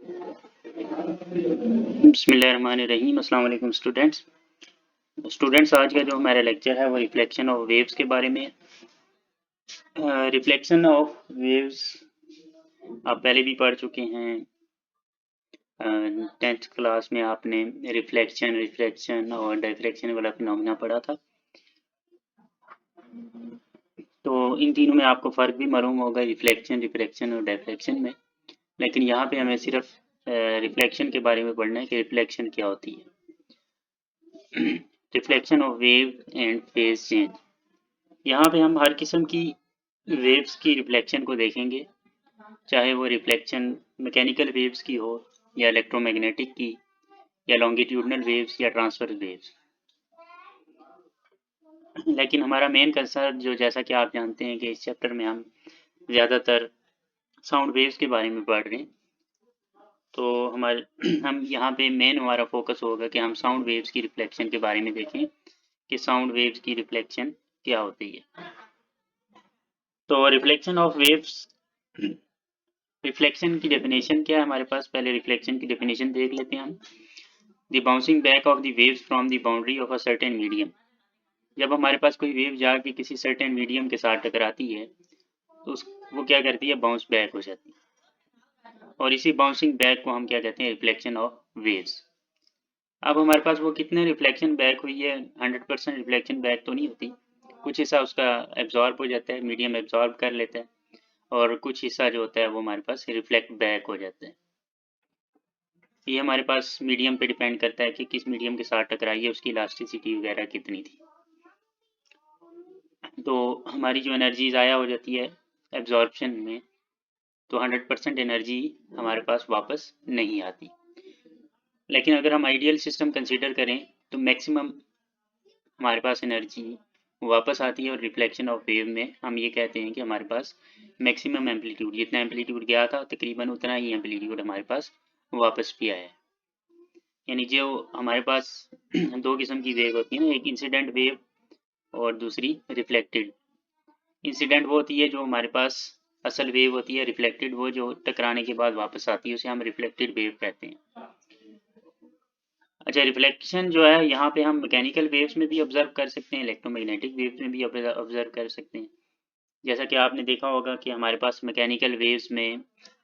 बिस्मिल्लाहिर्रहमानिर्रहीम। अस्सलाम वालेकुम स्टूडेंट्स। आज का जो हमारा लेक्चर है वो रिफ्लेक्शन ऑफ वेव्स के बारे में। रिफ्लेक्शन ऑफ वेव्स आप पहले भी पढ़ चुके हैं। 10th क्लास में आपने रिफ्लेक्शन और डायफ्रैक्शन वाला फिनोमेना पढ़ा था। तो इन तीनों में आपको फ़र्क भी मालूम होगा, रिफ्लेक्शन और डायफ्रैक्शन में। लेकिन यहाँ पे हमें सिर्फ रिफ्लेक्शन के बारे में पढ़ना है कि रिफ्लेक्शन क्या होती है। Reflection of wave and phase change. यहाँ पे हम हर किस्म की वेव्स की रिफ्लेक्शन को देखेंगे, चाहे वो रिफ्लेक्शन मैकेनिकल वेव्स की हो या इलेक्ट्रोमैग्नेटिक की या लॉन्गिट्यूडनल वेव्स या ट्रांसवर्स वेव्स। लेकिन हमारा मेन कंसर्न जो, जैसा कि आप जानते हैं कि इस चैप्टर में हम ज़्यादातर साउंड वेव्स के बारे में पढ़ रहे हैं, तो हम यहाँ पे मेन हमारा फोकस होगा कि हम साउंड वेव्स की रिफ्लेक्शन के बारे में देखें कि साउंड वेव्स की रिफ्लेक्शन क्या होती है। तो रिफ्लेक्शन ऑफ वेव्स, रिफ्लेक्शन की डेफिनेशन क्या है हमारे पास, पहले रिफ्लेक्शन की डेफिनेशन देख लेते हैं हम। The bouncing back of the waves from the boundary of a certain medium. जब हमारे पास कोई वेव जाके किसी सर्टेन मीडियम के साथ टकराती है तो वो क्या करती है, बाउंस बैक हो जाती है, और इसी बाउंसिंग बैक को हम क्या कहते हैं, रिफ्लेक्शन ऑफ वेव्स। अब हमारे पास वो कितने रिफ्लेक्शन बैक हुई है, 100% रिफ्लेक्शन बैक तो नहीं होती, कुछ हिस्सा उसका एब्जॉर्ब हो जाता है, मीडियम एब्जॉर्ब कर लेता है, और कुछ हिस्सा जो होता है वो हमारे पास रिफ्लेक्ट बैक हो जाता है। ये हमारे पास मीडियम पे डिपेंड करता है कि किस मीडियम के साथ टकराई है, उसकी इलास्टिसिटी वगैरह कितनी थी। तो हमारी जो एनर्जी ज़ाया हो जाती है एब्जॉर्प्शन में, तो 100% एनर्जी हमारे पास वापस नहीं आती। लेकिन अगर हम आइडियल सिस्टम कंसीडर करें तो मैक्सिमम हमारे पास एनर्जी वापस आती है, और रिफ्लेक्शन ऑफ वेव में हम ये कहते हैं कि हमारे पास मैक्सिमम एम्पलीट्यूड, जितना एम्पलीट्यूड गया था तकरीबन उतना ही एम्पलीट्यूड हमारे पास वापस भी आया है। यानी जो हमारे पास दो किस्म की वेव होती है ना, एक इंसिडेंट वेव और दूसरी रिफ्लेक्टेड। इंसिडेंट वो होती है जो हमारे पास असल वेव होती है, रिफ्लेक्टेड वो जो टकराने के बाद वापस आती है, उसे हम रिफ्लेक्टेड वेव कहते हैं। अच्छा, रिफ्लेक्शन जो है यहाँ पे हम मैकेनिकल वेव्स में भी ऑब्जर्व कर सकते हैं, इलेक्ट्रोमैग्नेटिक वेव्स में भी ऑब्जर्व कर सकते हैं। जैसा कि आपने देखा होगा कि हमारे पास मैकेनिकल वेव्स में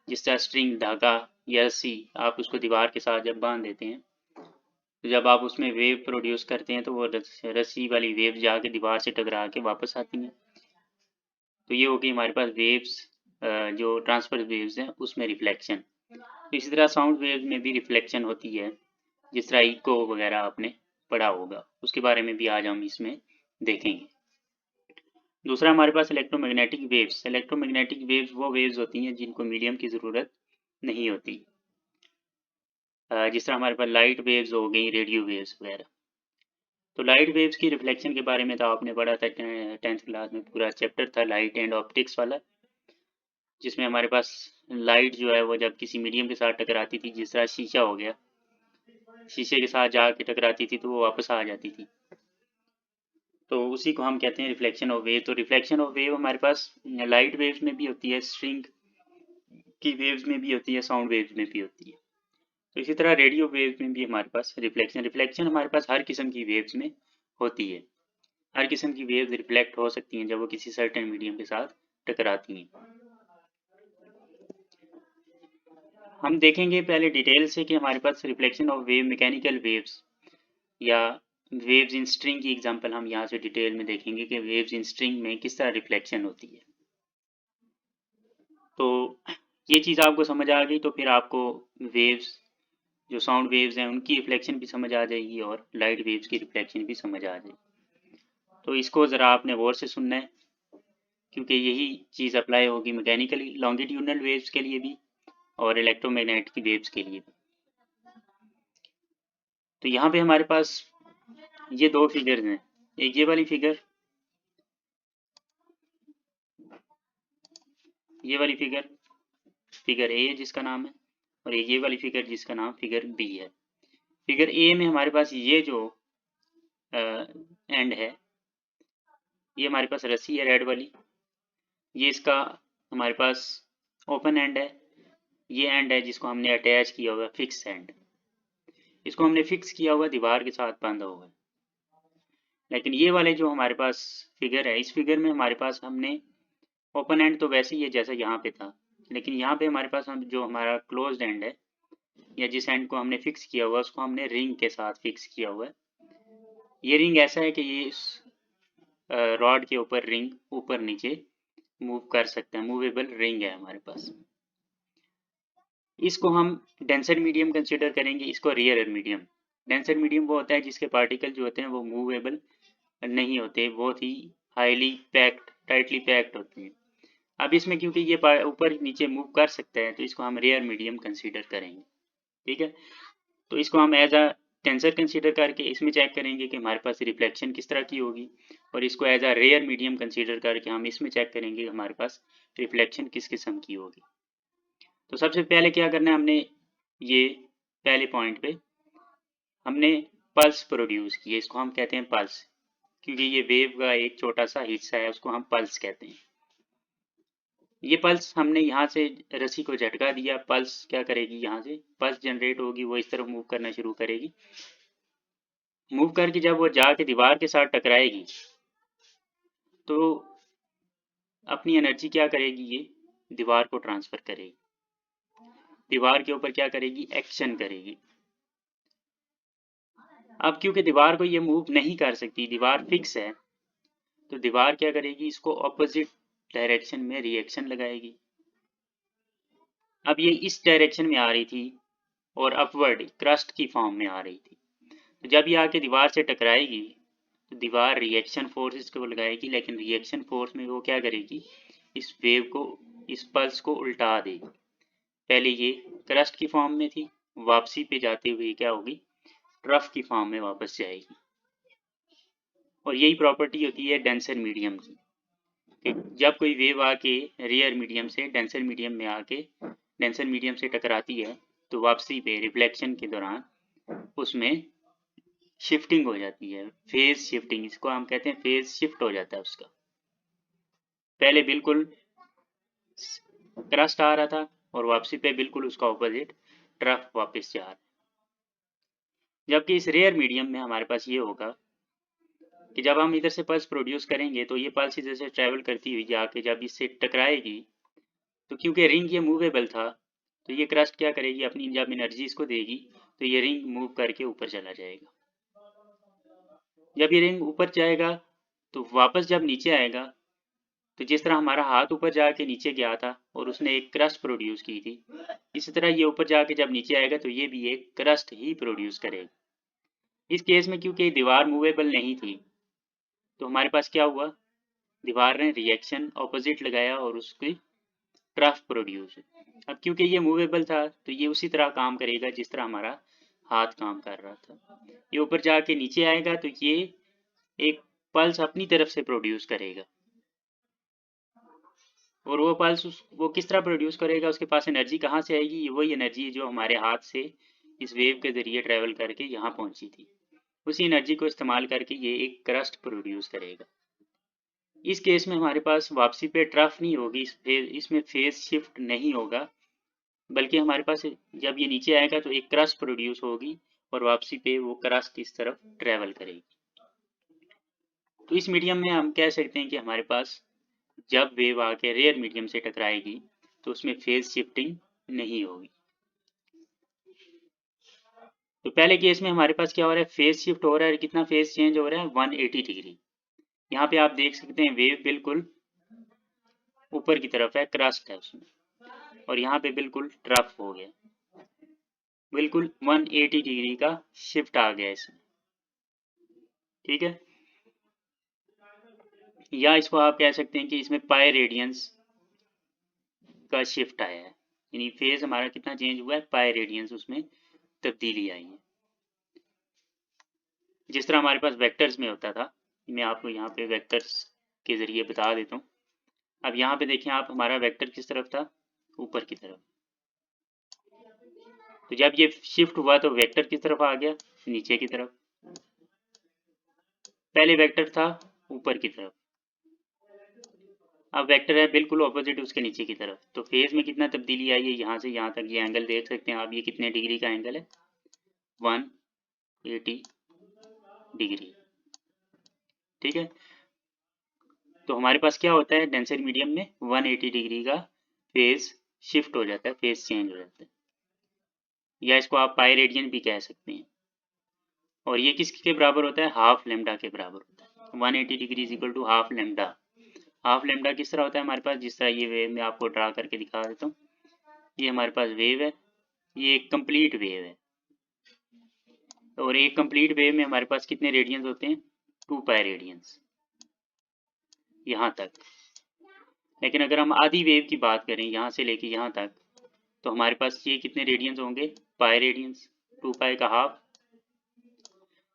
जिस तरह स्ट्रिंग, धागा या रस्सी, आप उसको दीवार के साथ जब बांध देते हैं तो जब आप उसमें वेव प्रोड्यूस करते हैं तो वो रस्सी वाली वेव जाके दीवार से टकरा के वापस आती हैं। तो ये होगी हमारे पास वेव्स, जो ट्रांसफर वेव्स हैं उसमें रिफ्लेक्शन। तो इसी तरह साउंड वेव्स में भी रिफ्लेक्शन होती है, जिस तरह इको वगैरह आपने पढ़ा होगा, उसके बारे में भी आज हम इसमें देखेंगे। दूसरा हमारे पास इलेक्ट्रोमैग्नेटिक वेव्स। इलेक्ट्रोमैग्नेटिक वेव्स वो वेव्स होती हैं जिनको मीडियम की ज़रूरत नहीं होती, जिस तरह हमारे पास लाइट वेव्स हो गई, रेडियो वेव्स वगैरह। तो लाइट वेव्स की रिफ्लेक्शन के बारे में तो आपने पढ़ा था 10th क्लास में, पूरा चैप्टर था लाइट एंड ऑप्टिक्स वाला, जिसमें हमारे पास लाइट जो है वो जब किसी मीडियम के साथ टकराती थी, जिस तरह शीशा हो गया, शीशे के साथ जाके टकराती थी तो वो वापस आ जाती थी, तो उसी को हम कहते हैं रिफ्लेक्शन ऑफ वेव। तो रिफ्लेक्शन ऑफ वेव हमारे पास लाइट वेव्स में भी होती है, स्ट्रिंग की वेव्स में भी होती है, साउंड वेव्स में भी होती है। तो इसी तरह रेडियो वेव्स में भी हमारे पास रिफ्लेक्शन हमारे पास हर किस्म की वेव्स में होती है। हर किस्म की वेव्स रिफ्लेक्ट हो सकती हैं जब वो किसी सर्टेन मीडियम के साथ टकराती हैं। हम देखेंगे पहले डिटेल से कि हमारे पास reflection of wave, mechanical waves या वेव्स इन स्ट्रिंग की एग्जांपल हम यहाँ से डिटेल में देखेंगे कि वेव्स इन स्ट्रिंग में किस तरह रिफ्लेक्शन होती है। तो ये चीज़ आपको समझ आ गई तो फिर आपको वेव्स, जो साउंड वेव्स हैं उनकी रिफ्लेक्शन भी समझ आ जाएगी और लाइट वेव्स की रिफ्लेक्शन भी समझ आ जाएगी। तो इसको ज़रा आपने गौर से सुनना है, क्योंकि यही चीज़ अप्लाई होगी मैकेनिकली लॉन्गिट्यूडनल वेव्स के लिए भी और इलेक्ट्रोमैग्नेटिक वेव्स के लिए भी। तो यहाँ पे हमारे पास ये दो फिगर्स हैं, एक ये वाली फिगर, ये वाली फिगर फिगर ए है जिसका नाम है, और ये वाली फिगर जिसका नाम फिगर बी है। फिगर ए में हमारे पास ये जो एंड है, ये हमारे पास रस्सी है रेड वाली, ये इसका हमारे पास ओपन एंड है, ये एंड है जिसको हमने अटैच किया हुआ है, फिक्स एंड, इसको हमने फिक्स किया हुआ दीवार के साथ बांधा हुआ है। लेकिन ये वाले जो हमारे पास फिगर है, इस फिगर में हमारे पास हमने ओपन एंड तो वैसे ही है जैसा यहाँ पे था, लेकिन यहाँ पे हमारे पास हम जो हमारा क्लोज्ड एंड है या जिस एंड को हमने फिक्स किया हुआ है उसको हमने रिंग के साथ फिक्स किया हुआ है। ये रिंग ऐसा है कि ये इस रॉड के ऊपर रिंग ऊपर नीचे मूव कर सकते हैं, मूवेबल रिंग है हमारे पास। इसको हम डेंसर मीडियम कंसिडर करेंगे, इसको रेयर मीडियम। डेंसर मीडियम वो होता है जिसके पार्टिकल जो होते हैं वो मूवेबल नहीं होते, बहुत ही हाईली पैक्ड, टाइटली पैक्ड होते हैं। अब इसमें क्योंकि ये ऊपर नीचे मूव कर सकता है तो इसको हम रेयर मीडियम कंसीडर करेंगे। ठीक है, तो इसको हम एज अ टेंसर कंसीडर करके इसमें चेक करेंगे कि हमारे पास रिफ्लेक्शन किस तरह की होगी, और इसको as a rare medium consider करके हम इसमें चेक करेंगे कि हमारे पास रिफ्लेक्शन किस किस्म की होगी। तो सबसे पहले क्या करना है, हमने ये पहले पॉइंट पे हमने पल्स प्रोड्यूस किए, इसको हम कहते हैं पल्स, क्योंकि ये वेव का एक छोटा सा हिस्सा है उसको हम पल्स कहते हैं। ये पल्स हमने यहाँ से रस्सी को झटका दिया, पल्स क्या करेगी, यहाँ से पल्स जनरेट होगी, वो इस तरफ मूव करना शुरू करेगी। मूव करके जब वो जाके दीवार के साथ टकराएगी तो अपनी एनर्जी क्या करेगी, ये दीवार को ट्रांसफर करेगी, दीवार के ऊपर क्या करेगी, एक्शन करेगी। अब क्योंकि दीवार को ये मूव नहीं कर सकती, दीवार फिक्स है, तो दीवार क्या करेगी, इसको ऑपोजिट डायरेक्शन में रिएक्शन लगाएगी। अब ये इस डायरेक्शन में आ रही थी और अपवर्ड क्रस्ट की फॉर्म में आ रही थी, तो जब ये आके दीवार से टकराएगी तो दीवार रिएक्शन फोर्स इसको लगाएगी, लेकिन रिएक्शन फोर्स में वो क्या करेगी, इस वेव को, इस पल्स को उल्टा देगी। पहले ये क्रस्ट की फॉर्म में थी, वापसी पे जाते हुए क्या होगी, ट्रफ की फॉर्म में वापस जाएगी। और यही प्रॉपर्टी होती है डेंसर मीडियम की, कि जब कोई वेव आके रेयर मीडियम से डेंसर मीडियम में आके डेंसर मीडियम से टकराती है तो वापसी पे रिफ्लेक्शन के दौरान उसमें शिफ्टिंग हो जाती है, फेज शिफ्टिंग, इसको हम कहते हैं फेज शिफ्ट हो जाता है उसका। पहले बिल्कुल क्रस्ट आ रहा था और वापसी पे बिल्कुल उसका ऑपोजिट ट्रफ वापस जा रहा है। जबकि इस रेयर मीडियम में हमारे पास ये होगा कि जब हम इधर से पल्स प्रोड्यूस करेंगे तो ये पल्स इधर से ट्रेवल करती हुई जाके जब इससे टकराएगी तो क्योंकि रिंग ये मूवेबल था तो ये क्रस्ट क्या करेगी, अपनी जब एनर्जी इसको देगी तो ये रिंग मूव करके ऊपर चला जाएगा। जब ये रिंग ऊपर जाएगा तो वापस जब नीचे आएगा तो जिस तरह हमारा हाथ ऊपर जाके नीचे गया था और उसने एक क्रस्ट प्रोड्यूस की थी, इसी तरह ये ऊपर जाके जब नीचे आएगा तो ये भी एक क्रस्ट ही प्रोड्यूस करेगा। इस केस में क्योंकि दीवार मूवेबल नहीं थी तो हमारे पास क्या हुआ, दीवार ने रिएक्शन ऑपोजिट लगाया और उसकी ट्रफ प्रोड्यूस। अब क्योंकि ये मूवेबल था तो ये उसी तरह काम करेगा जिस तरह हमारा हाथ काम कर रहा था। ये ऊपर जाके नीचे आएगा तो ये एक पल्स अपनी तरफ से प्रोड्यूस करेगा, और वो पल्स वो किस तरह प्रोड्यूस करेगा, उसके पास एनर्जी कहाँ से आएगी, वही एनर्जी जो हमारे हाथ से इस वेव के जरिए ट्रेवल करके यहाँ पहुंची थी, उसी एनर्जी को इस्तेमाल करके ये एक क्रस्ट प्रोड्यूस करेगा। इस केस में हमारे पास वापसी पे ट्रफ नहीं होगी, इसमें फेज शिफ्ट नहीं होगा, बल्कि हमारे पास जब ये नीचे आएगा तो एक क्रस्ट प्रोड्यूस होगी और वापसी पे वो क्रस्ट इस तरफ ट्रेवल करेगी। तो इस मीडियम में हम कह सकते हैं कि हमारे पास जब वेव आके रेयर मीडियम से टकराएगी तो उसमें फेज शिफ्टिंग नहीं होगी। तो पहले केस में हमारे पास क्या हो रहा है, फेज शिफ्ट हो रहा है, कितना फेज चेंज हो रहा है, 180 डिग्री। यहाँ पे आप देख सकते हैं वेव बिल्कुल ऊपर की तरफ है, क्रस्ट है उसमें, और यहाँ पे बिल्कुल ट्रफ हो गया, बिल्कुल 180 डिग्री का शिफ्ट आ गया इसमें। ठीक है, या इसको आप कह सकते हैं कि इसमें पाई रेडियंस का शिफ्ट आया है, यानी फेज हमारा कितना चेंज हुआ है, पाई रेडियंस उसमें तब्दीली आई है। जिस तरह हमारे पास वेक्टर्स में होता था, मैं आपको यहाँ पे वेक्टर्स के जरिए बता देता हूँ। अब यहाँ पे देखें आप, हमारा वेक्टर किस तरफ था, ऊपर की तरफ, तो जब ये शिफ्ट हुआ तो वेक्टर किस तरफ आ गया, नीचे की तरफ। पहले वेक्टर था ऊपर की तरफ, अब वेक्टर है बिल्कुल ऑपोजिट उसके नीचे की तरफ, तो फेज में कितना तब्दीली आई है यहाँ से यहाँ तक, ये एंगल देख सकते हैं आप, ये कितने डिग्री का एंगल है, 180 डिग्री। ठीक है, तो हमारे पास क्या होता है डेंसर मीडियम में 180 डिग्री का फेज शिफ्ट हो जाता है, फेज चेंज हो जाता है, या इसको आप पाई रेडियन भी कह सकते हैं। और ये किसके बराबर होता है, हाफ लेमडा के बराबर होता है। 180 degree is equal to half lambda. Half lambda किस तरह होता है हमारे पास, जिस तरह ये वेव मैं आपको ड्रा करके दिखा देता हूँ। ये हमारे पास वेव है, ये एक कंप्लीट वेव है, और एक कंप्लीट वेव में हमारे पास कितने रेडियंस होते हैं, 2 पाई रेडियंस यहाँ तक। लेकिन अगर हम आधी वेव की बात करें यहाँ से लेके यहाँ तक, तो हमारे पास ये कितने रेडियंस होंगे, पाई रेडियंस, 2 पाई का हाफ।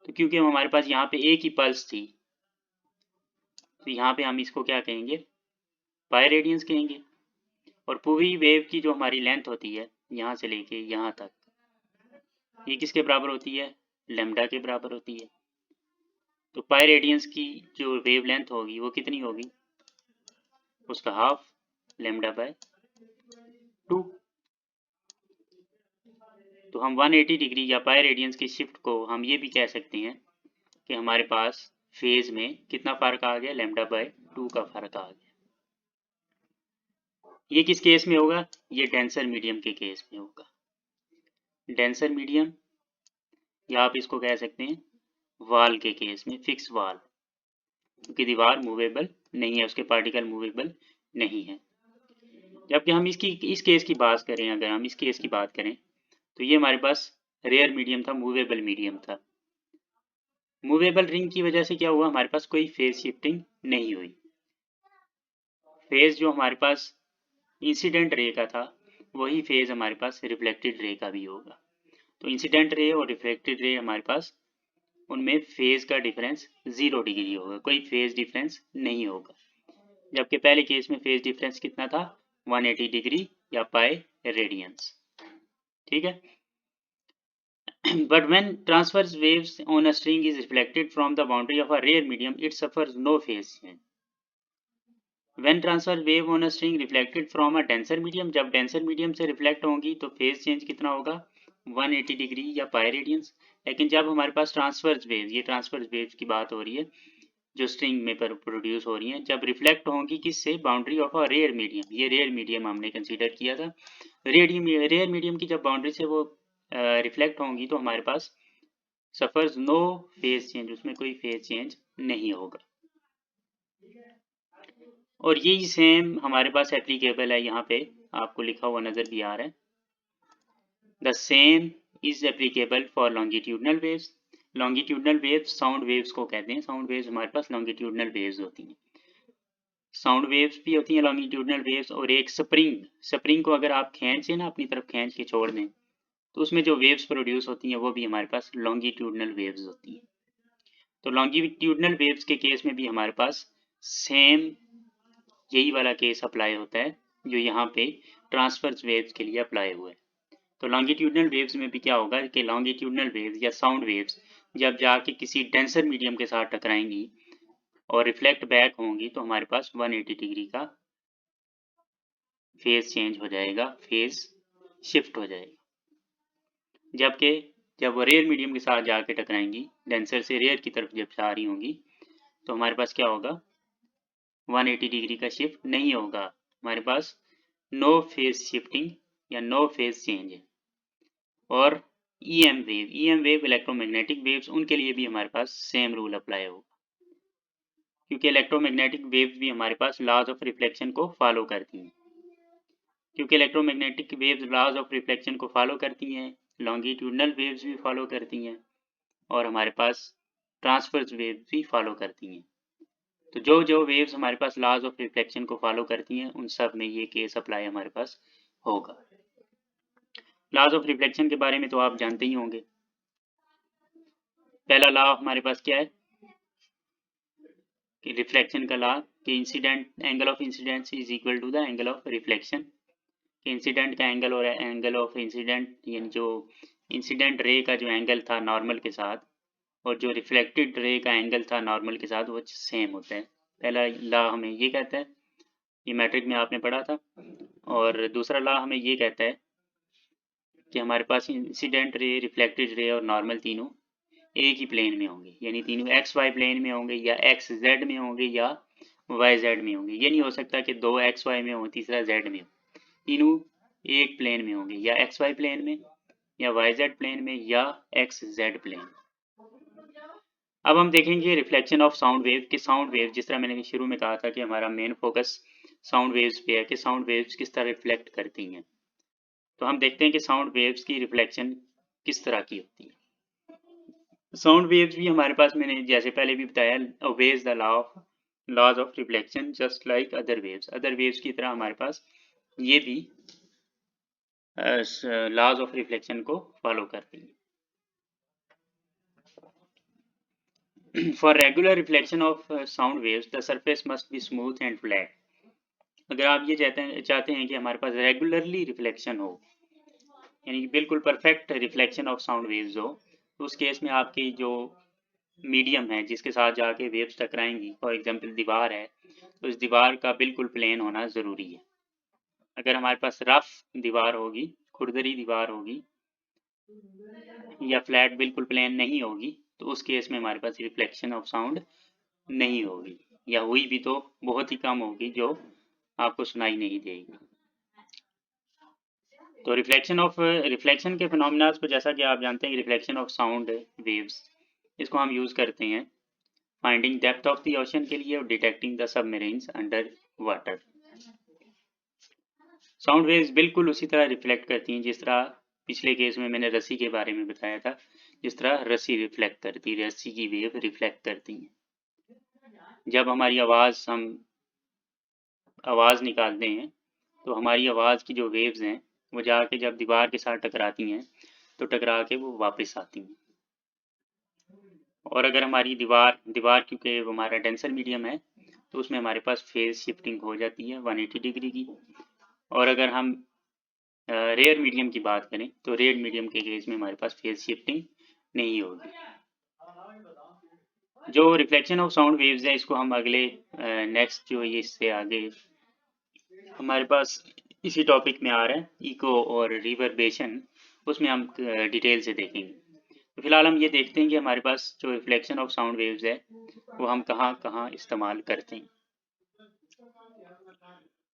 तो क्योंकि हमारे पास यहाँ पे एक ही पल्स थी, तो यहाँ पे हम इसको क्या कहेंगे, पाई रेडियंस कहेंगे। और पूरी वेव की जो हमारी लेंथ होती है यहाँ से लेके यहाँ तक, ये किसके बराबर होती है, लेमडा के बराबर होती है। तो पाई रेडियंस की जो वेव लेंथ होगी वो कितनी होगी, उसका हाफ लेमडा बाय 2। तो हम 180 डिग्री या पाई रेडियंस की शिफ्ट को हम ये भी कह सकते हैं कि हमारे पास फेज में कितना फर्क आ गया, लेमडा बाय 2 का फर्क आ गया। ये किस केस में होगा, ये डेंसर मीडियम के केस में होगा। डेंसर मीडियम, या आप इसको कह सकते हैं वाल के केस में, फिक्स वाल, क्योंकि दीवार मूवेबल नहीं है, उसके पार्टिकल मूवेबल नहीं है। जबकि हम इस केस की बात करें, अगर हम इस केस की बात करें, तो ये हमारे पास रेयर मीडियम था, मूवेबल मीडियम था। मूवेबल रिंग की वजह से क्या हुआ, हमारे पास कोई फेज शिफ्टिंग नहीं हुई। फेज जो हमारे पास इंसिडेंट रे का था, वही फेज हमारे पास रिफ्लेक्टेड रे का भी होगा। तो इंसिडेंट रे और रिफ्लेक्टेड रे हमारे पास, उनमें फेज का डिफरेंस 0 डिग्री होगा, कोई फेज डिफरेंस नहीं होगा। जबकि पहले केस में फेज डिफरेंस कितना था, 180 डिग्री या पाई रेडियंस। ठीक है, but when transverse waves on a string is reflected from the boundary of a rare medium, it suffers no phase change. When transverse wave on a string reflected from a denser medium, जब denser medium से reflect होंगी तो phase change कितना होगा, 180 degree या पाई radiance. लेकिन जब हमारे पास ट्रांसवर्स वेव, ये ट्रांसवर्स वेव की बात हो रही है जो स्ट्रिंग में प्रोड्यूस हो रही हैं, जब रिफ्लेक्ट होंगी किससे, boundary of a rare medium. ये रेयर मीडियम हमने कंसीडर किया था। रेयर मीडियम की जब बाउंड्री से वो रिफ्लेक्ट होंगी तो हमारे पास सफर्स नो फेज चेंज, उसमें कोई फेज चेंज नहीं होगा। और यही सेम हमारे पास एप्लीकेबल है, यहाँ पे आपको लिखा हुआ नजर भी आ रहा है, the same is applicable for longitudinal waves. Longitudinal waves sound waves को कहते हैं, साउंड वेव्स हमारे पास लॉन्गिट्यूडनल वेव्स होती हैं। साउंड वेव्स भी होती हैं लॉन्गिट्यूडनल वेव्स, और एक स्प्रिंग को अगर आप खींचे ना, अपनी तरफ खींच के छोड़ दें, तो उसमें जो वेव्स प्रोड्यूस होती हैं वो भी हमारे पास लॉन्गिट्यूडनल वेव्स होती हैं। तो लॉन्गिट्यूडनल वेव्स के केस में भी हमारे पास सेम यही वाला केस अप्लाई होता है जो यहाँ पे ट्रांसवर्स वेव्स के लिए अप्लाई हुआ है। तो लॉन्गिट्यूडनल वेव्स में भी क्या होगा कि लॉन्गिट्यूडनल वेव्स या साउंड वेव्स जब जाके किसी डेंसर मीडियम के साथ टकराएंगी और रिफ्लेक्ट बैक होंगी तो हमारे पास 180 डिग्री का फेज चेंज हो जाएगा, फेज शिफ्ट हो जाएगा। जबकि जब वो रेयर मीडियम के साथ जाके टकराएंगी, डेंसर से रेयर की तरफ जब जा रही होंगी, तो हमारे पास क्या होगा, 180 डिग्री का शिफ्ट नहीं होगा, हमारे पास नो फेज शिफ्टिंग या नो फेज चेंज है। और ईएम वेव इलेक्ट्रोमैग्नेटिक वेव्स, उनके लिए भी हमारे पास सेम रूल अप्लाई होगा, क्योंकि इलेक्ट्रोमैग्नेटिक वेव्स भी हमारे पास लॉज ऑफ रिफ्लेक्शन को फॉलो करती हैं। क्योंकि electromagnetic waves laws of reflection को फॉलो करती हैं, लॉन्गिट्यूडनल वेव्स भी फॉलो करती हैं, और हमारे पास ट्रांसवर्स वेव्स भी फॉलो करती हैं। तो जो वेव्स हमारे पास लॉज ऑफ रिफ्लेक्शन को फॉलो करती हैं, उन सब में ये केस अप्लाई हमारे पास होगा। लॉज ऑफ रिफ्लेक्शन के बारे में तो आप जानते ही होंगे। पहला लॉ हमारे पास क्या है कि रिफ्लेक्शन का लॉ, कि incident angle of incidence is equal to the angle of reflection. Incident का एंगल और एंगल ऑफ इंसिडेंट, यानी जो इंसिडेंट रे का जो एंगल था नॉर्मल के साथ, और जो रिफ्लेक्टेड रे का एंगल था नॉर्मल के साथ, वो सेम होता है। पहला लॉ हमें ये कहता है। ये मैट्रिक में आपने पढ़ा था। और दूसरा लॉ हमें ये कहता है कि हमारे पास इंसिडेंट रे, रिफ्लेक्टेड रे और नॉर्मल तीनों एक ही प्लेन में होंगे, यानी तीनों एक्स वाई प्लेन में होंगे या एक्स जेड में होंगे या वाई जेड में होंगे। ये नहीं हो सकता कि दो एक्स वाई में हो तीसरा जेड में हो, तीनों एक प्लेन में होंगे, या एक्स वाई प्लेन में या वाई जेड प्लेन में या एक्स जेड प्लेन। अब हम देखेंगे रिफ्लेक्शन ऑफ साउंड वेव कि साउंड वेव, जिस तरह मैंने शुरू में कहा था कि हमारा मेन फोकस साउंड वेव्स पे है कि साउंड वेव्स किस तरह रिफ्लेक्ट करती हैं। तो हम देखते हैं कि साउंड वेव्स की रिफ्लेक्शन किस तरह की होती है। साउंड वेव्स भी हमारे पास, मैंने जैसे पहले भी बताया, obeys the laws of reflection just like other waves की तरह हमारे पास ये भी लॉज ऑफ रिफ्लेक्शन को फॉलो करती हैं। For regular reflection of sound waves, the surface must be smooth and flat. अगर आप ये चाहते हैं कि हमारे पास रेगुलरली रिफ्लेक्शन हो, यानी कि बिल्कुल perfect reflection of sound waves हो, तो उस केस में आपकी जो मीडियम है जिसके साथ जाके वेव्स टकराएंगी, फॉर एग्जांपल दीवार है, तो इस दीवार का बिल्कुल प्लेन होना ज़रूरी है। अगर हमारे पास रफ दीवार होगी, खुरदरी दीवार होगी या फ्लैट बिल्कुल प्लेन नहीं होगी, तो उस केस में हमारे पास रिफ्लेक्शन ऑफ साउंड नहीं होगी, या हुई भी तो बहुत ही कम होगी जो आपको सुनाई नहीं देगी। तो रिफ्लेक्शन के फिनोमिना को, जैसा कि आप जानते हैं, रिफ्लेक्शन ऑफ साउंड वेव्स, इसको हम यूज़ करते हैं finding depth of the ocean के लिए और detecting the submarines under water. Sound waves बिल्कुल उसी तरह रिफ्लेक्ट करती हैं जिस तरह पिछले केस में मैंने रस्सी के बारे में बताया था, जिस तरह रस्सी रिफ्लेक्ट करती है, रस्सी की वेव रिफ्लेक्ट करती हैं। जब हमारी हम आवाज़ निकालते हैं तो हमारी आवाज़ की जो वेव्स हैं वो जाके जब दीवार के साथ टकराती हैं तो टकरा के वो वापस आती हैं। और अगर हमारी दीवार क्योंकि हमारा डेंसर मीडियम है तो उसमें हमारे पास फेज शिफ्टिंग हो जाती है 180 डिग्री की। और अगर हम रेयर मीडियम की बात करें तो रेयर मीडियम के केस में हमारे पास फेज शिफ्टिंग नहीं होगी। जो रिफ्लेक्शन ऑफ साउंड वेव्स है इसको हम अगले नेक्स्ट जो ये इससे आगे हमारे पास इसी टॉपिक में आ रहा है, इको और रिवर्बेशन, उसमें हम डिटेल से देखेंगे। तो फिलहाल हम ये देखते हैं कि हमारे पास जो रिफ्लेक्शन ऑफ साउंड वेव्स है वो हम कहाँ कहाँ इस्तेमाल करते हैं।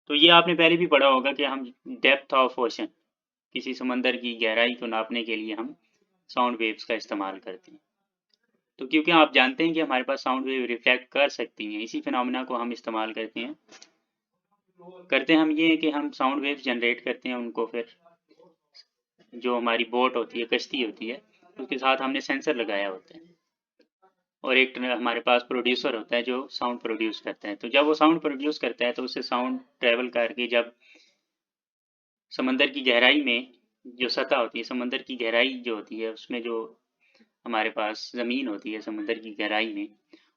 तो ये आपने पहले भी पढ़ा होगा कि हम डेप्थ ऑफ ओशन, किसी समंदर की गहराई को नापने के लिए हम साउंड वेव्स का इस्तेमाल करते हैं। तो क्योंकि आप जानते हैं कि हमारे पास साउंड वेव रिफ्लेक्ट कर सकती हैं, इसी फिनोमिना को हम इस्तेमाल करते हैं हम ये हैं कि हम साउंड वेव जनरेट करते हैं, उनको फिर जो हमारी बोट होती है, कश्ती होती है, उसके साथ हमने सेंसर लगाया होता है और एक हमारे पास प्रोड्यूसर होता है जो साउंड प्रोड्यूस करता है। तो जब वो साउंड प्रोड्यूस करता है तो उससे साउंड ट्रेवल करके जब समंदर की गहराई में जो सतह होती है, समंदर की गहराई जो होती है उसमें जो हमारे पास ज़मीन होती है समंदर की गहराई में,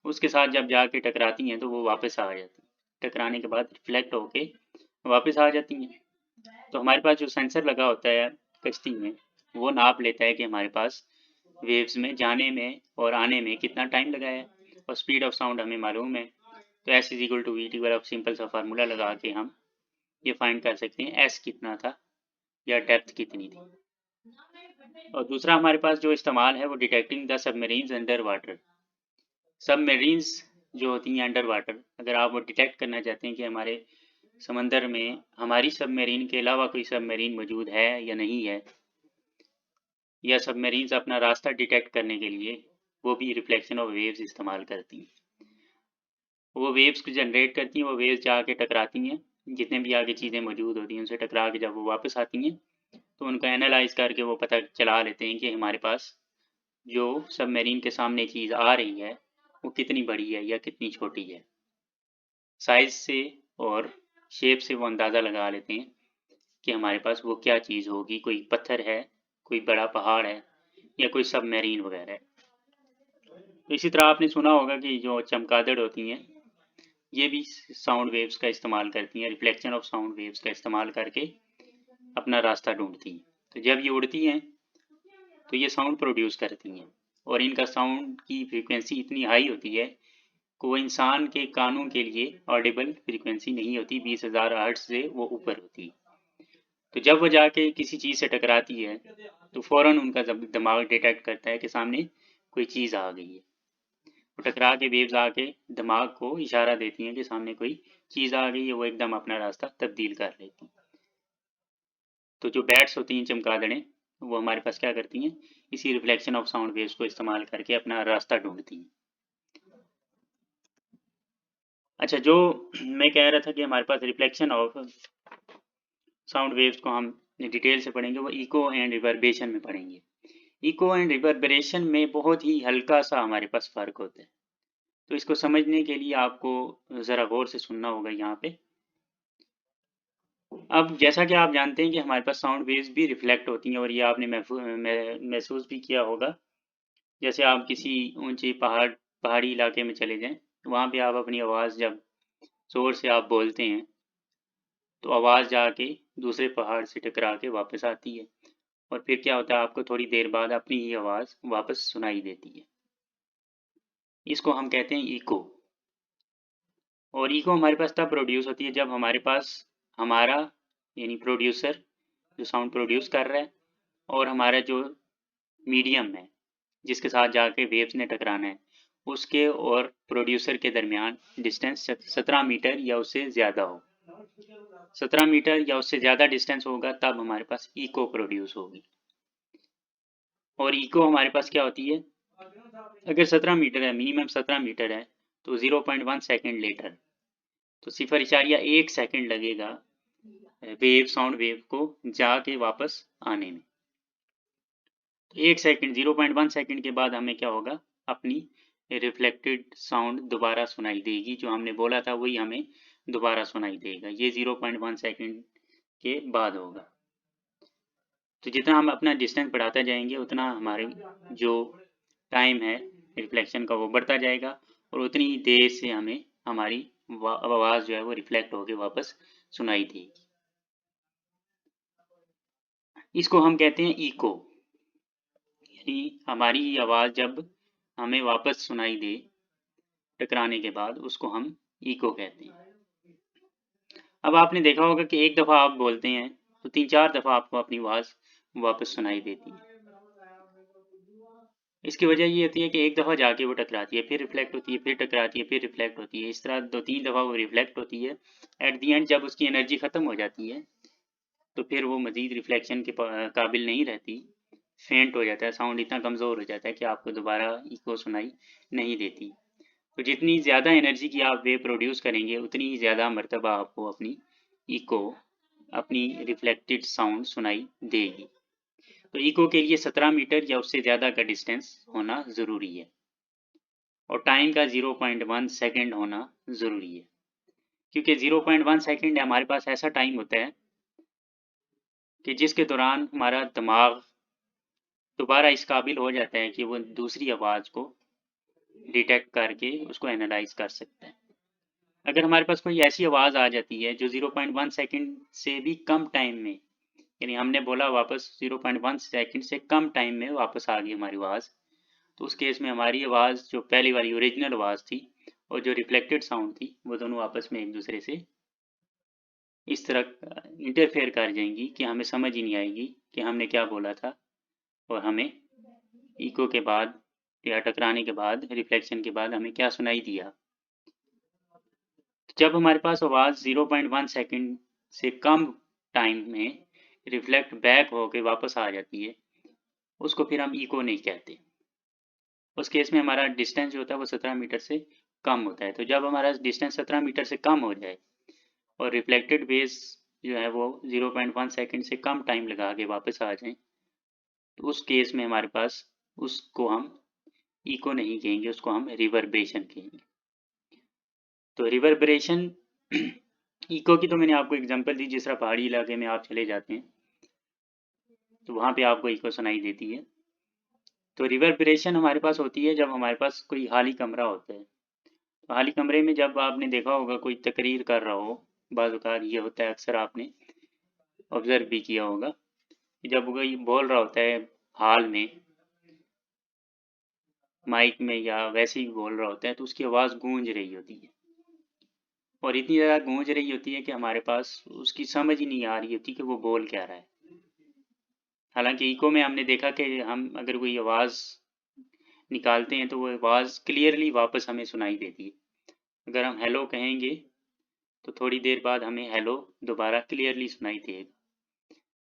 उसके साथ जब जाके टकराती हैं तो वो वापस आ जाती हैं, टकराने के बाद रिफ्लेक्ट होके वापस आ जाती हैं। तो हमारे पास जो सेंसर लगा होता है कश्ती में, वो नाप लेता है कि हमारे पास वेव्स में जाने में और आने में कितना टाइम लगा है, और स्पीड ऑफ साउंड हमें मालूम है। तो S is equal to V T वाला सिंपल सा फार्मूला लगा के हम ये फाइंड कर सकते हैं एस कितना था या डेप्थ कितनी थी। और दूसरा हमारे पास जो इस्तेमाल है वो detecting the submarines under water. Submarines जो होती हैं अंडर वाटर, अगर आप वो डिटेक्ट करना चाहते हैं कि हमारे समंदर में हमारी सबमरीन के अलावा कोई सबमरीन मौजूद है या नहीं है, या सबमरीन्स अपना रास्ता डिटेक्ट करने के लिए वो भी रिफ्लेक्शन ऑफ वेव्स इस्तेमाल करती हैं। वो वेव्स को जनरेट करती हैं, वो वेव्स जाके टकराती हैं, जितने भी आगे चीज़ें मौजूद होती हैं उनसे टकरा के जब वो वापस आती हैं तो उनको एनालाइज करके वो पता चला लेते हैं कि हमारे पास जो सबमरीन के सामने चीज़ आ रही है वो कितनी बड़ी है या कितनी छोटी है। साइज से और शेप से वो अंदाज़ा लगा लेते हैं कि हमारे पास वो क्या चीज़ होगी, कोई पत्थर है, कोई बड़ा पहाड़ है या कोई सबमरीन वगैरह है। तो इसी तरह आपने सुना होगा कि जो चमगादड़ होती हैं ये भी साउंड वेव्स का इस्तेमाल करती हैं, रिफ्लेक्शन ऑफ साउंड वेव्स का इस्तेमाल करके अपना रास्ता ढूंढती हैं। तो जब ये उड़ती हैं तो ये साउंड प्रोड्यूस करती हैं और इनका साउंड की फ्रीक्वेंसी इतनी हाई होती है को इंसान के कानों के लिए ऑडिबल फ्रीक्वेंसी नहीं होती, 20,000 हर्ट्ज से वो ऊपर होती। तो जब वो जाके किसी चीज़ से टकराती है तो फ़ौरन उनका दिमाग डिटेक्ट करता है कि सामने कोई चीज़ आ गई है। वो टकरा के वेव्स आके दिमाग को इशारा देती हैं कि सामने कोई चीज़ आ गई है, वो एकदम अपना रास्ता तब्दील कर लेती हैं। तो जो बैट्स होती हैं, चमगादड़ें, वो हमारे पास क्या करती हैं, इसी रिफ्लेक्शन ऑफ साउंड वेव्स को इस्तेमाल करके अपना रास्ता ढूंढती हैं। अच्छा, जो मैं कह रहा था कि हमारे पास रिफ्लेक्शन ऑफ साउंड वेव्स को हम डिटेल से पढ़ेंगे, वो इको एंड रिवर्बरेशन में पढ़ेंगे। इको एंड रिवर्बरेशन में बहुत ही हल्का सा हमारे पास फ़र्क होता है। तो इसको समझने के लिए आपको ज़रा गौर से सुनना होगा यहाँ पे। अब जैसा कि आप जानते हैं कि हमारे पास साउंड वेव्स भी रिफ्लेक्ट होती हैं, और ये आपने महसूस भी किया होगा। जैसे आप किसी ऊंची पहाड़ी इलाके में चले जाएं, वहाँ पे आप अपनी आवाज़ जब ज़ोर से आप बोलते हैं तो आवाज़ जाके दूसरे पहाड़ से टकरा के वापस आती है, और फिर क्या होता है, आपको थोड़ी देर बाद अपनी ही आवाज़ वापस सुनाई देती है। इसको हम कहते हैं इको। और इको हमारे पास तब प्रोड्यूस होती है जब हमारे पास हमारा यानी प्रोड्यूसर जो साउंड प्रोड्यूस कर रहा है और हमारा जो मीडियम है जिसके साथ जाके वेव्स ने टकराना है, उसके और प्रोड्यूसर के दरमियान डिस्टेंस 17 मीटर या उससे ज़्यादा हो। 17 मीटर या उससे ज़्यादा डिस्टेंस होगा तब हमारे पास इको प्रोड्यूस होगी। और इको हमारे पास क्या होती है, अगर 17 मीटर है, मिनिमम 17 मीटर है, तो 0.1 सेकेंड लेटर, तो 0.1 सेकेंड लगेगा साउंड वेव को जाके वापस आने में। तो 1 सेकेंड 0.1 सेकेंड के बाद हमें क्या होगा, अपनी रिफ्लेक्टेड साउंड दोबारा सुनाई देगी। जो हमने बोला था वही हमें दोबारा सुनाई देगा। ये 0.1 सेकेंड के बाद होगा। तो जितना हम अपना डिस्टेंस बढ़ाते जाएंगे उतना हमारे जो टाइम है रिफ्लेक्शन का वो बढ़ता जाएगा, और उतनी ही देर से हमें हमारी आवाज़ जो है वो रिफ्लेक्ट होकर वापस सुनाई देगी। इसको हम कहते हैं इको, यानी हमारी आवाज़ जब हमें वापस सुनाई दे टकराने के बाद, उसको हम इको कहते हैं। अब आपने देखा होगा कि एक दफ़ा आप बोलते हैं तो 3-4 दफ़ा आपको अपनी आवाज़ वापस सुनाई देती है। इसकी वजह ये होती है कि एक दफ़ा जाके वो टकराती है, फिर रिफ्लेक्ट होती है, फिर टकराती है, फिर रिफ्लेक्ट होती है। इस तरह 2-3 दफ़ा वो रिफ्लेक्ट होती है। एट दी एंड जब उसकी एनर्जी ख़त्म हो जाती है तो फिर वो मज़ीद रिफ्लेक्शन के काबिल नहीं रहती, फेंट हो जाता है, साउंड इतना कमज़ोर हो जाता है कि आपको दोबारा इको सुनाई नहीं देती। तो जितनी ज़्यादा एनर्जी की आप वेव प्रोड्यूस करेंगे उतनी ही ज़्यादा मरतबा आपको अपनी इको, अपनी रिफ्लेक्टेड साउंड सुनाई देगी। तो इको के लिए 17 मीटर या उससे ज़्यादा का डिस्टेंस होना ज़रूरी है, और टाइम का 0.1 सेकेंड होना ज़रूरी है। क्योंकि 0.1 सेकेंड हमारे पास ऐसा टाइम होता है कि जिसके दौरान हमारा दिमाग दोबारा इस काबिल हो जाता है कि वो दूसरी आवाज़ को डिटेक्ट करके उसको एनालाइज कर सकता है। अगर हमारे पास कोई ऐसी आवाज़ आ जाती है जो 0.1 सेकेंड से भी कम टाइम में, यानी हमने बोला वापस 0.1 सेकेंड से कम टाइम में वापस आ गई हमारी आवाज़, तो उस केस में हमारी आवाज़ जो पहली वाली ओरिजिनल आवाज़ थी और जो रिफ्लेक्टेड साउंड थी वो दोनों आपस में एक दूसरे से इस तरह इंटरफेयर कर जाएंगी कि हमें समझ ही नहीं आएगी कि हमने क्या बोला था, और हमें इको के बाद या टकराने के बाद, रिफ्लेक्शन के बाद हमें क्या सुनाई दिया। जब हमारे पास आवाज़ 0.1 सेकेंड से कम टाइम में रिफ्लेक्ट बैक होकर वापस आ जाती है, उसको फिर हम इको नहीं कहते। उस केस में हमारा डिस्टेंस जो होता है वो 17 मीटर से कम होता है। तो जब हमारा डिस्टेंस 17 मीटर से कम हो जाए और रिफ्लेक्टेड वेव्स जो है वो 0.1 सेकेंड से कम टाइम लगा के वापस आ जाएं, तो उस केस में हमारे पास उसको हम इको नहीं कहेंगे, उसको हम रिवर्बरेशन कहेंगे। तो रिवर्बरेशन इको की तो मैंने आपको एग्जांपल दी, जिस तरह पहाड़ी इलाके में आप चले जाते हैं तो वहाँ पे आपको इको सुनाई देती है। तो रिवर्बरेशन हमारे पास होती है जब हमारे पास कोई खाली कमरा होता है। तो खाली कमरे में जब आपने देखा होगा कोई तकरीर कर रहा हो, बाज़ औक़ात ये होता है, अक्सर आपने ऑब्ज़र्व भी किया होगा कि जब कोई बोल रहा होता है हाल में, माइक में या वैसे ही बोल रहा होता है तो उसकी आवाज़ गूंज रही होती है, और इतनी ज़्यादा गूंज रही होती है कि हमारे पास उसकी समझ ही नहीं आ रही होती कि वो बोल क्या रहा है। हालांकि इको में हमने देखा कि हम अगर कोई आवाज़ निकालते हैं तो वो आवाज़ क्लियरली वापस हमें सुनाई देती है। अगर हम हेलो कहेंगे तो थोड़ी देर बाद हमें हेलो दोबारा क्लियरली सुनाई देगा।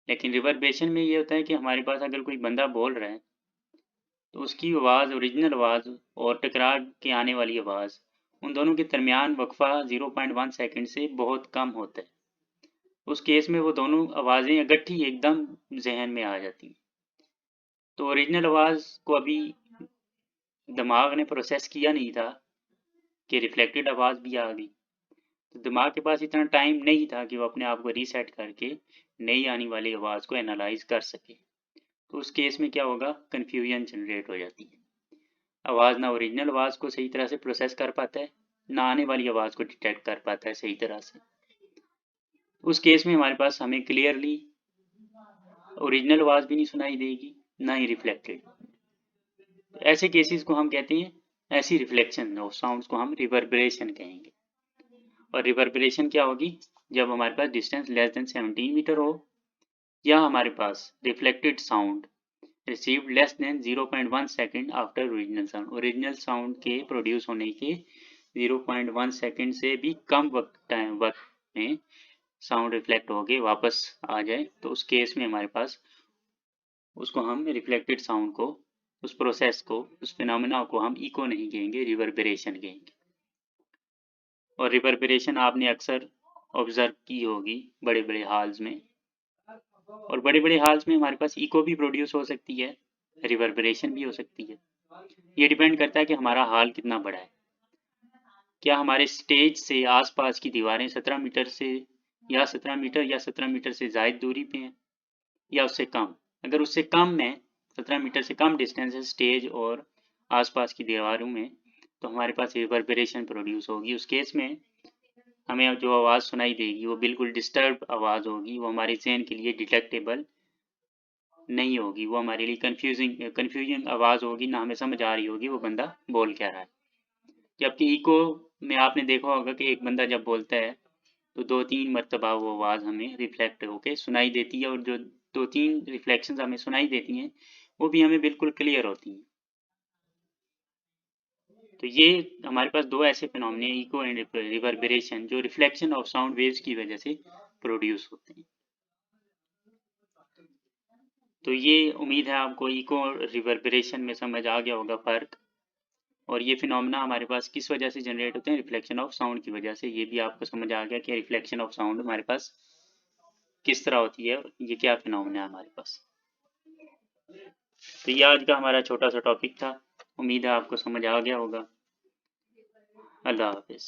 लेकिन रिवर्बरेशन में ये होता है कि हमारे पास अगर कोई बंदा बोल रहा है तो उसकी आवाज़, ओरिजिनल आवाज़ और टकरा के आने वाली आवाज़, उन दोनों के दरमियान वक्फा 0.1 सेकंड से बहुत कम होता है। उस केस में वो दोनों आवाज़ें इकट्ठी एकदम जहन में आ जाती हैं। तो ओरिजिनल आवाज़ को अभी दिमाग ने प्रोसेस किया नहीं था कि रिफ्लेक्टेड आवाज़ भी आ गई, तो दिमाग के पास इतना टाइम नहीं था कि वो अपने आप को रीसेट करके नई आने वाली आवाज़ को एनालाइज कर सके। तो उस केस में क्या होगा, कन्फ्यूजन जनरेट हो जाती है। आवाज़ ना ओरिजिनल आवाज़ को सही तरह से प्रोसेस कर पाता है, ना आने वाली आवाज़ को डिटेक्ट कर पाता है सही तरह से। उस केस में हमारे पास हमें क्लियरली ओरिजिनल आवाज़ भी नहीं सुनाई देगी, ना ही रिफ्लेक्टेड। ऐसे केसेस को हम कहते हैं, ऐसी रिफ्लेक्शन ऑफ साउंड्स को हम रिवर्बरेशन कहेंगे। और रिवर्बरेशन क्या होगी, जब हमारे पास डिस्टेंस लेस देन 17 मीटर हो, या हमारे पास reflected sound received less than 0.1 second after original sound, original sound के प्रोड्यूस होने के 0.1 सेकेंड से भी कम वक्त में साउंड रिफ्लेक्ट होके वापस आ जाए, तो उस केस में हमारे पास उसको हम रिफ्लेक्टेड साउंड को, उस प्रोसेस को, उस फिनोमेना को हम इको नहीं कहेंगे, रिवर्बरेशन कहेंगे। और रिवर्बरेशन आपने अक्सर ऑब्जर्व की होगी बड़े बड़े हॉल्स में, और बड़े बड़े हॉल्स में हमारे पास इको भी प्रोड्यूस हो सकती है, रिवर्बरेशन भी हो सकती है। ये डिपेंड करता है कि हमारा हॉल कितना बड़ा है। क्या हमारे स्टेज से आसपास की दीवारें 17 मीटर से या 17 मीटर या 17 मीटर से ज़ायद दूरी पे हैं, या उससे कम। अगर उससे कम है, 17 मीटर से कम डिस्टेंस है स्टेज और आसपास की दीवारों में, तो हमारे पास रिवर्बरेशन प्रोड्यूस होगी। उस केस में हमें जो आवाज़ सुनाई देगी वो बिल्कुल डिस्टर्ब आवाज़ होगी, वो हमारे जहन के लिए डिटेक्टेबल नहीं होगी, वो हमारे लिए कन्फ्यूजिंग आवाज़ होगी, ना हमें समझ आ रही होगी वो बंदा बोल क्या रहा है। जबकि इको में आपने देखा होगा कि एक बंदा जब बोलता है तो 2-3 मरतबा वो आवाज़ हमें रिफ्लेक्ट होके सुनाई देती है, और जो 2-3 रिफ्लेक्शंस हमें सुनाई देती हैं वो भी हमें बिल्कुल क्लियर होती हैं। तो ये हमारे पास दो ऐसे फिनोमेना, इको एंड रिवर्बरेशन, जो रिफ्लेक्शन ऑफ साउंड वेव्स की वजह से प्रोड्यूस होते हैं। तो ये उम्मीद है आपको इको और रिवर्बरेशन में समझ आ गया होगा फ़र्क, और ये फिनोमेना हमारे पास किस वजह से जनरेट होते हैं, रिफ्लेक्शन ऑफ साउंड की वजह से। ये भी आपको समझ आ गया कि रिफ्लेक्शन ऑफ साउंड हमारे पास किस तरह होती है और ये क्या फिनोमेना है हमारे पास। तो ये आज का हमारा छोटा सा टॉपिक था, उम्मीद है आपको समझ आ गया होगा। अल्लाह हाफिज़।